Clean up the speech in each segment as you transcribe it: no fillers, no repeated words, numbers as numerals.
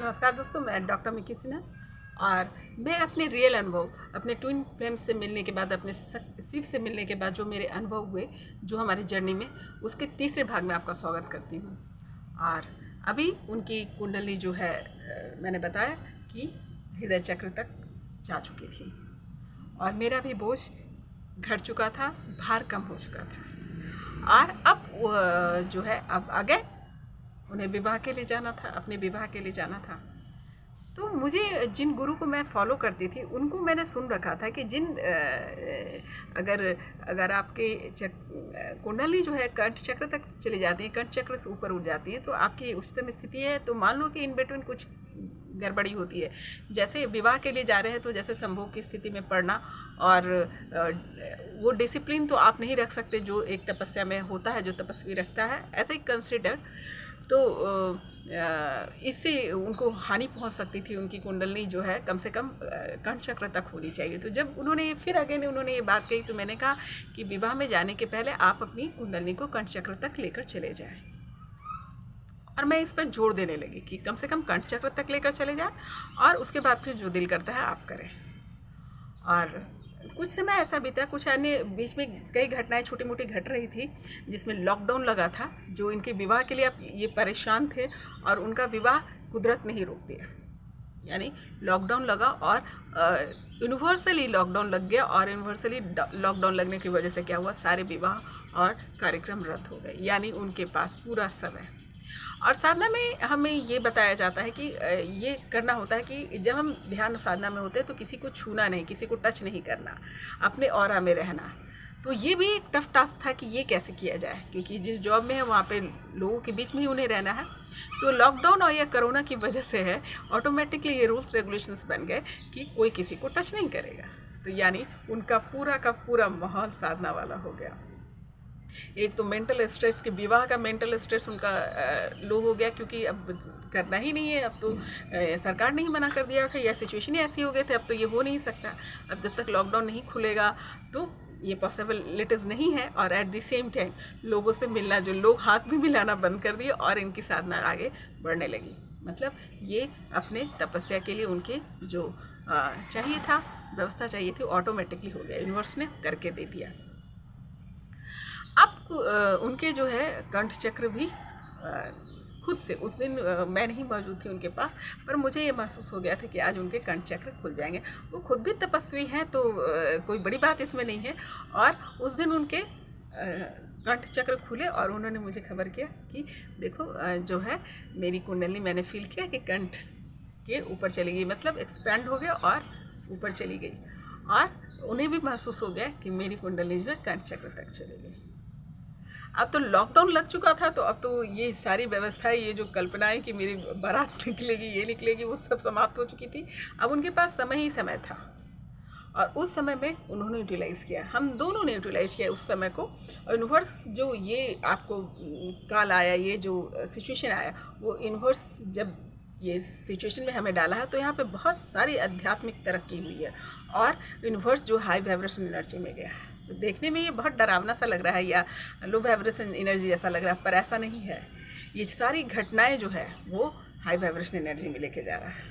नमस्कार दोस्तों, मैं डॉक्टर मिकी सिन्हा और मैं अपने रियल अनुभव, अपने ट्विन फ्लेम्स से मिलने के बाद, अपने शिव से मिलने के बाद जो मेरे अनुभव हुए, जो हमारी जर्नी में, उसके तीसरे भाग में आपका स्वागत करती हूँ। और अभी उनकी कुंडली जो है मैंने बताया कि हृदय चक्र तक जा चुकी थी और मेरा भी बोझ घट चुका था, भार कम हो चुका था। और अब जो है अब आगे उन्हें विवाह के लिए जाना था, अपने विवाह के लिए जाना था। तो मुझे जिन गुरु को मैं फॉलो करती थी उनको मैंने सुन रखा था कि अगर आपके कुंडली जो है कंठ चक्र तक चली जाती है, कंठ चक्र से ऊपर उठ जाती है, तो आपकी उच्चतम स्थिति है। तो मान लो कि इन बिटवीन कुछ गड़बड़ी होती है, जैसे विवाह के लिए जा रहे हैं तो जैसे संभोग की स्थिति में पड़ना, और वो डिसिप्लिन तो आप नहीं रख सकते जो एक तपस्या में होता है, जो तपस्वी रखता है, ऐसे ही कंसिडर। तो इससे उनको हानि पहुंच सकती थी। उनकी कुंडली जो है कम से कम कंठ चक्र तक होनी चाहिए। तो जब उन्होंने फिर अगेन उन्होंने ये बात कही, तो मैंने कहा कि विवाह में जाने के पहले आप अपनी कुंडली को कंठ चक्र तक लेकर चले जाएं। और मैं इस पर जोर देने लगी कि कम से कम कंठ चक्र तक लेकर चले जाएं, और उसके बाद फिर जो दिल करता है आप करें। और कुछ समय ऐसा बीता, कुछ अन्य बीच में कई घटनाएं छोटी मोटी घट रही थी, जिसमें लॉकडाउन लगा था, जो इनके विवाह के लिए अब ये परेशान थे, और उनका विवाह कुदरत ने ही रोक दिया। यानी लॉकडाउन लगा और यूनिवर्सली लॉकडाउन लग गया, और यूनिवर्सली लॉकडाउन लगने की वजह से क्या हुआ, सारे विवाह और कार्यक्रम रद्द हो गए। यानी उनके पास पूरा समय। और साधना में हमें ये बताया जाता है कि ये करना होता है कि जब हम ध्यान साधना में होते हैं तो किसी को छूना नहीं, किसी को टच नहीं करना, अपने ऑरा में रहना। तो ये भी एक टफ टास्क था कि ये कैसे किया जाए, क्योंकि जिस जॉब में है वहाँ पे लोगों के बीच में ही उन्हें रहना है। तो लॉकडाउन और या कोरोना की वजह से है, ऑटोमेटिकली ये रूल्स रेगुलेशंस बन गए कि कोई किसी को टच नहीं करेगा। तो यानी उनका पूरा का पूरा माहौल साधना वाला हो गया। एक तो मेंटल स्ट्रेस, के विवाह का मेंटल स्ट्रेस उनका लो हो गया, क्योंकि अब करना ही नहीं है। अब तो सरकार ने ही मना कर दिया था, या सिचुएशन ही ऐसी हो गई थी, अब तो ये हो नहीं सकता। अब जब तक लॉकडाउन नहीं खुलेगा तो ये पॉसिबिलिटीज़ नहीं है। और एट द सेम टाइम लोगों से मिलना, जो लोग हाथ भी मिलाना बंद कर दिए, और इनकी साधना आगे बढ़ने लगी। मतलब ये अपने तपस्या के लिए उनके जो चाहिए था, व्यवस्था चाहिए थी, ऑटोमेटिकली हो गया, यूनिवर्स ने करके दे दिया। अब उनके जो है कंठ चक्र भी खुद से, उस दिन मैं नहीं मौजूद थी उनके पास, पर मुझे ये महसूस हो गया था कि आज उनके कंठ चक्र खुल जाएंगे। वो खुद भी तपस्वी हैं, तो कोई बड़ी बात इसमें नहीं है। और उस दिन उनके कंठ चक्र खुले, और उन्होंने मुझे खबर किया कि देखो जो है मेरी कुंडली, मैंने फील किया कि कंठ के ऊपर चली गई, मतलब एक्सपेंड हो गया और ऊपर चली गई। और उन्हें भी महसूस हो गया कि मेरी कुंडली जो है कंठ चक्र तक चली गई। अब तो लॉकडाउन लग चुका था, तो अब तो ये सारी व्यवस्थाएं, ये जो कल्पनाएं कि मेरी बारात निकलेगी, ये निकलेगी, वो सब समाप्त हो चुकी थी। अब उनके पास समय ही समय था, और उस समय में उन्होंने यूटिलाइज़ किया, हम दोनों ने यूटिलाइज़ किया उस समय को। और यूनिवर्स जो ये आपको काल आया, ये जो सिचुएशन आया, वो यूनिवर्स जब ये सिचुएशन में हमें डाला है, तो यहाँ पे बहुत सारी आध्यात्मिक तरक्की हुई है, और यूनिवर्स जो हाई वाइब्रेशन एनर्जी में गया है। तो देखने में ये बहुत डरावना सा लग रहा है, या लो वाइब्रेशन एनर्जी जैसा लग रहा है, पर ऐसा नहीं है। ये सारी घटनाएं जो है वो हाई वाइब्रेशन एनर्जी में लेके जा रहा है।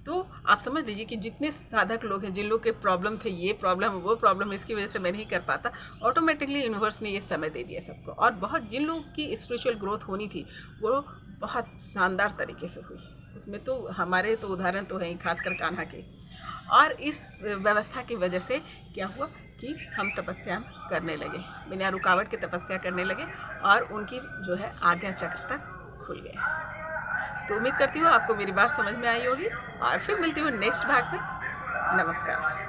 तो आप समझ लीजिए कि जितने साधक लोग हैं, जिन लोग के प्रॉब्लम थे, ये प्रॉब्लम वो प्रॉब्लम, इसकी वजह से मैं नहीं कर पाता, ऑटोमेटिकली यूनिवर्स ने ये समय दे दिया सबको। और बहुत जिन लोग की स्पिरिचुअल ग्रोथ होनी थी, वो बहुत शानदार तरीके से हुई। उसमें तो हमारे तो उदाहरण तो हैं, खासकर कान्हा के। और इस व्यवस्था की वजह से क्या हुआ कि हम तपस्या करने लगे, बिना रुकावट के तपस्या करने लगे, और उनकी जो है आज्ञा चक्र तक खुल गए। तो उम्मीद करती हूँ आपको मेरी बात समझ में आई होगी, और फिर मिलती हूँ नेक्स्ट भाग में। नमस्कार।